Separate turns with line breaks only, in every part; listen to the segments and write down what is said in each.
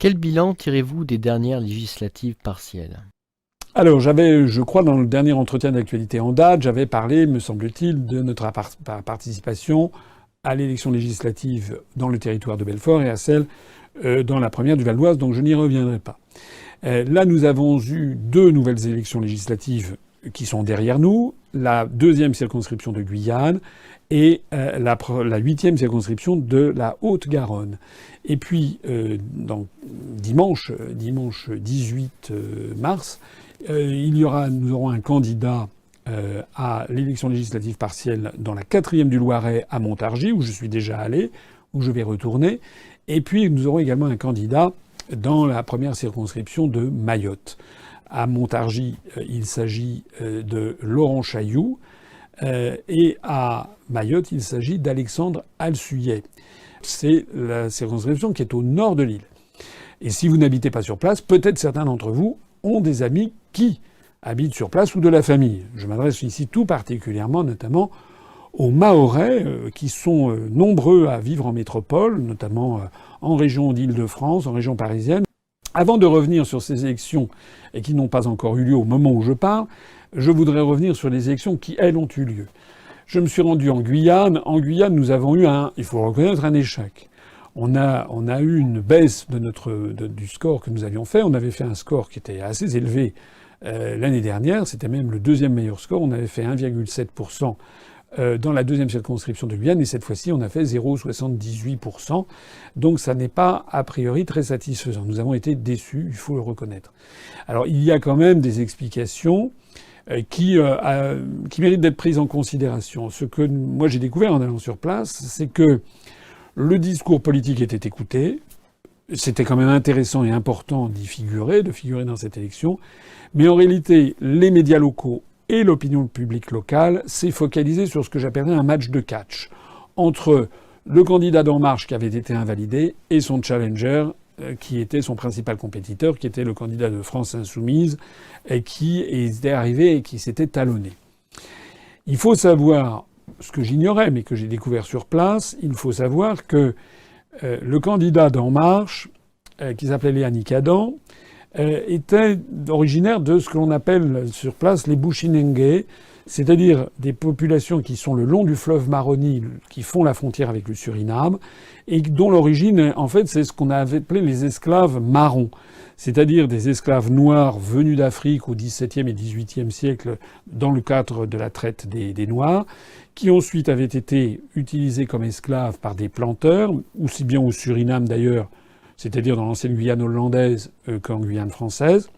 Quel bilan tirez-vous des dernières législatives partielles?
Alors, je crois, dans le dernier entretien d'actualité en date, j'avais parlé, me semble-t-il, de notre participation à l'élection législative dans le territoire de Belfort et à celle dans la première du Val-d'Oise, donc je n'y reviendrai pas. Là, nous avons eu deux nouvelles élections législatives qui sont derrière nous, la deuxième circonscription de Guyane et la huitième circonscription de la Haute-Garonne. Et puis, dimanche 18 mars, nous aurons un candidat à l'élection législative partielle dans la 4e du Loiret à Montargis, où je suis déjà allé, où je vais retourner. Et puis, nous aurons également un candidat dans la première circonscription de Mayotte. À Montargis, il s'agit de Laurent Chailloux. Et à Mayotte, il s'agit d'Alexandre Alsuillet. C'est la circonscription qui est au nord de l'île. Et si vous n'habitez pas sur place, peut-être certains d'entre vous ont des amis qui habitent sur place ou de la famille. Je m'adresse ici tout particulièrement, notamment, aux Mahorais, qui sont nombreux à vivre en métropole, notamment en région d'Île-de-France, en région parisienne. Avant de revenir sur ces élections, et qui n'ont pas encore eu lieu au moment où je parle, je voudrais revenir sur les élections qui, elles, ont eu lieu. Je me suis rendu en Guyane. En Guyane, nous avons eu il faut reconnaître, un échec. On a eu une baisse du score que nous avions fait. On avait fait un score qui était assez élevé l'année dernière. C'était même le deuxième meilleur score. On avait fait 1,7% dans la deuxième circonscription de Guyane. Et cette fois-ci, on a fait 0,78%. Donc ça n'est pas, a priori, très satisfaisant. Nous avons été déçus, il faut le reconnaître. Alors il y a quand même des explications qui méritent d'être prises en considération. Ce que moi j'ai découvert en allant sur place, c'est que le discours politique était écouté. C'était quand même intéressant et important de figurer dans cette élection. Mais en réalité, les médias locaux et l'opinion publique locale s'est focalisée sur ce que j'appellerais un match de catch entre le candidat d'En Marche qui avait été invalidé et son challenger qui était son principal compétiteur, qui était le candidat de France Insoumise, et qui était arrivé et qui s'était talonné. Il faut savoir, ce que j'ignorais, mais que j'ai découvert sur place, il faut savoir que le candidat d'En Marche, qui s'appelait Léanique Adam, était originaire de ce que l'on appelle sur place les Bushinengue, c'est-à-dire des populations qui sont le long du fleuve Maroni, qui font la frontière avec le Suriname, et dont l'origine, en fait, c'est ce qu'on avait appelé les esclaves marrons, c'est-à-dire des esclaves noirs venus d'Afrique au XVIIe et XVIIIe siècle dans le cadre de la traite des Noirs, qui ensuite avaient été utilisés comme esclaves par des planteurs, aussi bien au Suriname d'ailleurs, c'est-à-dire dans l'ancienne Guyane hollandaise qu'en Guyane française.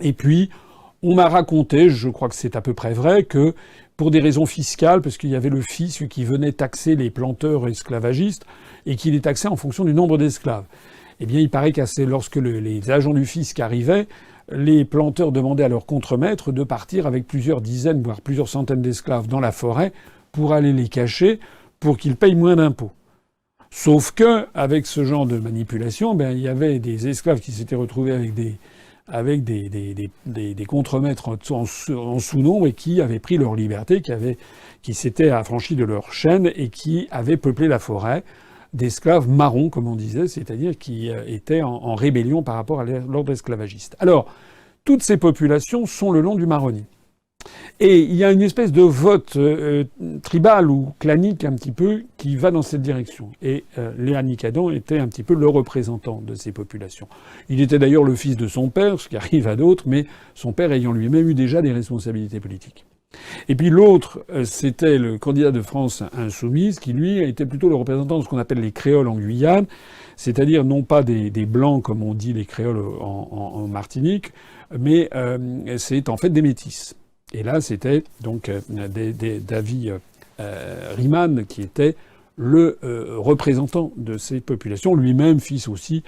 Et puis, on m'a raconté, je crois que c'est à peu près vrai, que pour des raisons fiscales, parce qu'il y avait le fisc qui venait taxer les planteurs esclavagistes, et qui les taxait en fonction du nombre d'esclaves. Eh bien, il paraît que lorsque les agents du fisc arrivaient, les planteurs demandaient à leurs contremaîtres de partir avec plusieurs dizaines, voire plusieurs centaines d'esclaves dans la forêt pour aller les cacher, pour qu'ils payent moins d'impôts. Sauf que, avec ce genre de manipulation, il y avait des esclaves qui s'étaient retrouvés avec des contremaîtres en sous-nombre et qui avaient pris leur liberté, qui s'étaient affranchis de leur chaîne et qui avaient peuplé la forêt d'esclaves marrons, comme on disait, c'est-à-dire qui étaient en rébellion par rapport à l'ordre esclavagiste. Alors, toutes ces populations sont le long du Maroni. Et il y a une espèce de vote tribal ou clanique un petit peu qui va dans cette direction. Et Léanique Adam était un petit peu le représentant de ces populations. Il était d'ailleurs le fils de son père, ce qui arrive à d'autres, mais son père ayant lui-même eu déjà des responsabilités politiques. Et puis l'autre, c'était le candidat de France Insoumise, qui lui était plutôt le représentant de ce qu'on appelle les créoles en Guyane, c'est-à-dire non pas des blancs comme on dit les créoles en Martinique, mais c'est en fait des métis. Et là, c'était donc David Riemann qui était le représentant de ces populations, lui-même fils aussi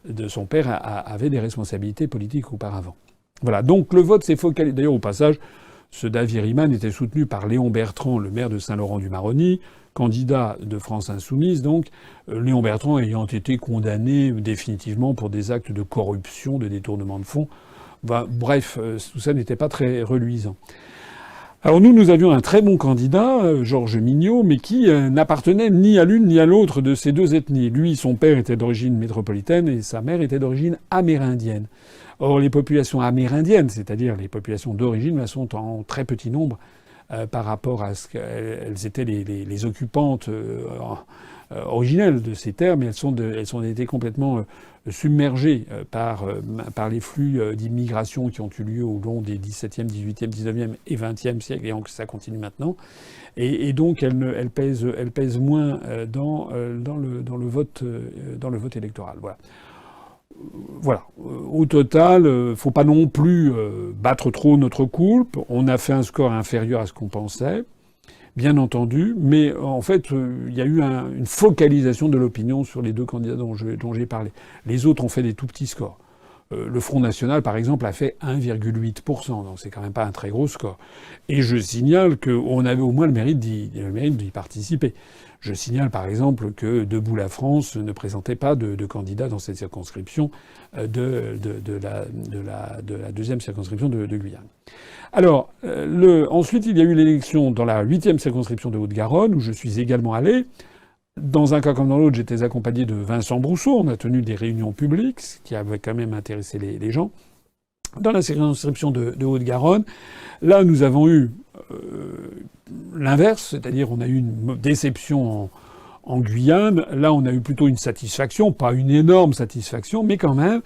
de son père, avait des responsabilités politiques auparavant. Voilà, donc le vote s'est focalisé. D'ailleurs, au passage, ce David Riemann était soutenu par Léon Bertrand, le maire de Saint-Laurent-du-Maroni, candidat de France Insoumise, donc Léon Bertrand ayant été condamné définitivement pour des actes de corruption, de détournement de fonds. Bref, tout ça n'était pas très reluisant. Alors nous avions un très bon candidat, Georges Mignot, mais qui n'appartenait ni à l'une ni à l'autre de ces deux ethnies. Lui, son père était d'origine métropolitaine et sa mère était d'origine amérindienne. Or, les populations amérindiennes, c'est-à-dire les populations d'origine, sont en très petit nombre par rapport à ce qu'elles étaient les occupantes originelles de ces terres, mais elles ont été complètement submergées par les flux d'immigration qui ont eu lieu au long des XVIIe, XVIIIe, XIXe et XXe siècles, et ça continue maintenant. Et donc elles pèsent moins dans le vote électoral. Voilà. Voilà. Au total, faut pas non plus battre trop notre coulpe. On a fait un score inférieur à ce qu'on pensait, bien entendu, mais en fait, il y a eu une focalisation de l'opinion sur les deux candidats dont j'ai parlé. Les autres ont fait des tout petits scores. Le Front National, par exemple, a fait 1,8%, donc c'est quand même pas un très gros score. Et je signale qu'on avait au moins le mérite d'y participer. Je signale par exemple que Debout la France ne présentait pas de candidat dans cette circonscription de la deuxième circonscription de Guyane. Alors, ensuite, il y a eu l'élection dans la 8e circonscription de Haute-Garonne, où je suis également allé. Dans un cas comme dans l'autre, j'étais accompagné de Vincent Brousseau. On a tenu des réunions publiques, ce qui avait quand même intéressé les gens. Dans la circonscription de Haute-Garonne, là, nous avons eu l'inverse, c'est-à-dire on a eu une déception en Guyane. Là, on a eu plutôt une satisfaction, pas une énorme satisfaction, mais quand même,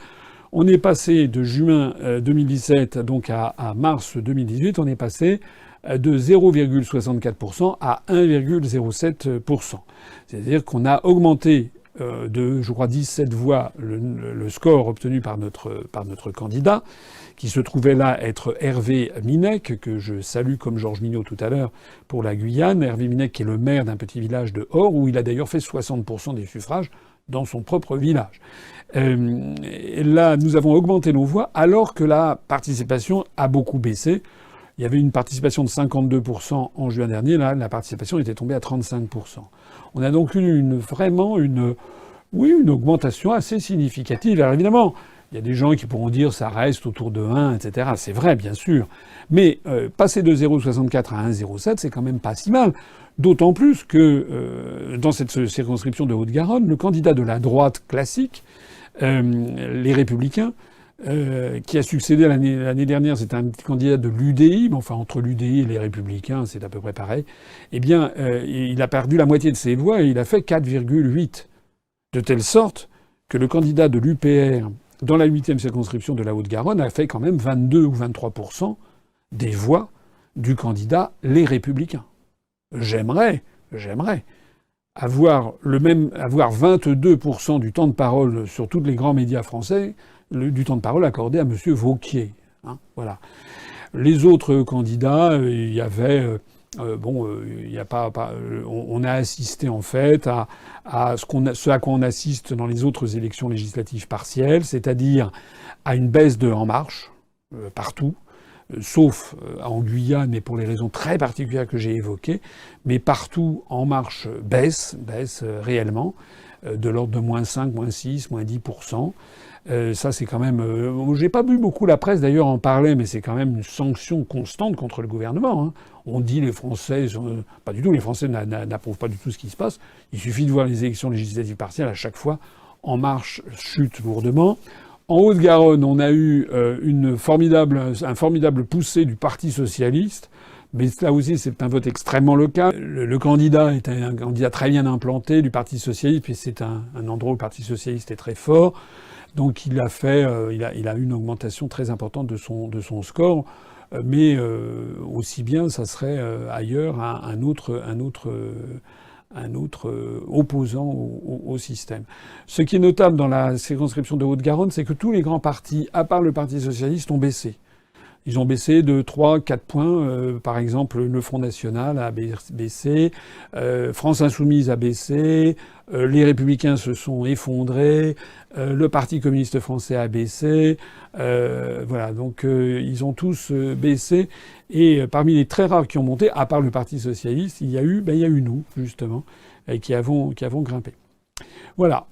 on est passé de juin 2017 donc à mars 2018, on est passé de 0,64% à 1,07%. C'est-à-dire qu'on a augmenté de, je crois, 17 voix le score obtenu par notre candidat, qui se trouvait là être Hervé Minec, que je salue comme Georges Mignot tout à l'heure pour la Guyane. Hervé Minec qui est le maire d'un petit village de Hors, où il a d'ailleurs fait 60% des suffrages dans son propre village. Et là, nous avons augmenté nos voix alors que la participation a beaucoup baissé. Il y avait une participation de 52% en juin dernier. Là, la participation était tombée à 35%. On a donc eu vraiment une augmentation assez significative. Alors évidemment, il y a des gens qui pourront dire ça reste autour de 1, etc. C'est vrai, bien sûr. Mais passer de 0,64 à 1,07, c'est quand même pas si mal. D'autant plus que dans cette circonscription de Haute-Garonne, le candidat de la droite classique, les Républicains, qui a succédé l'année dernière, c'est un candidat de l'UDI, mais enfin entre l'UDI et les Républicains, c'est à peu près pareil. Eh bien, il a perdu la moitié de ses voix et il a fait 4,8. De telle sorte que le candidat de l'UPR dans la 8e circonscription de la Haute-Garonne a fait quand même 22 ou 23% des voix du candidat Les Républicains. J'aimerais avoir 22% du temps de parole sur tous les grands médias français, du temps de parole accordé à M. Wauquiez. Hein, voilà. Les autres candidats, il y avait... on a assisté en fait à ce à quoi on assiste dans les autres élections législatives partielles, c'est-à-dire à une baisse de En Marche partout, sauf en Guyane, mais pour les raisons très particulières que j'ai évoquées. Mais partout, En Marche baisse réellement, de l'ordre de -5, -6, -10%. Ça, c'est quand même... j'ai pas vu beaucoup la presse, d'ailleurs, en parler, mais c'est quand même une sanction constante contre le gouvernement. Hein. On dit les Français... Pas du tout, les Français n'approuvent pas du tout ce qui se passe. Il suffit de voir les élections législatives partielles, à chaque fois, En Marche chute lourdement. En Haute-Garonne, on a eu un formidable poussé du Parti socialiste. Mais là aussi, c'est un vote extrêmement local. Le candidat est un candidat très bien implanté du Parti socialiste, puis c'est un endroit où le Parti socialiste est très fort. Donc il a eu une augmentation très importante de son score, mais aussi bien ça serait ailleurs un autre opposant au système. Ce qui est notable dans la circonscription de Haute-Garonne, c'est que tous les grands partis, à part le Parti socialiste, ont baissé. Ils ont baissé de 3-4 points. Par exemple, le Front National a baissé, France Insoumise a baissé, les Républicains se sont effondrés, le Parti communiste français a baissé. Voilà, donc ils ont tous baissé. Et parmi les très rares qui ont monté, à part le Parti socialiste, il y a eu nous, justement, qui avons grimpé. Voilà.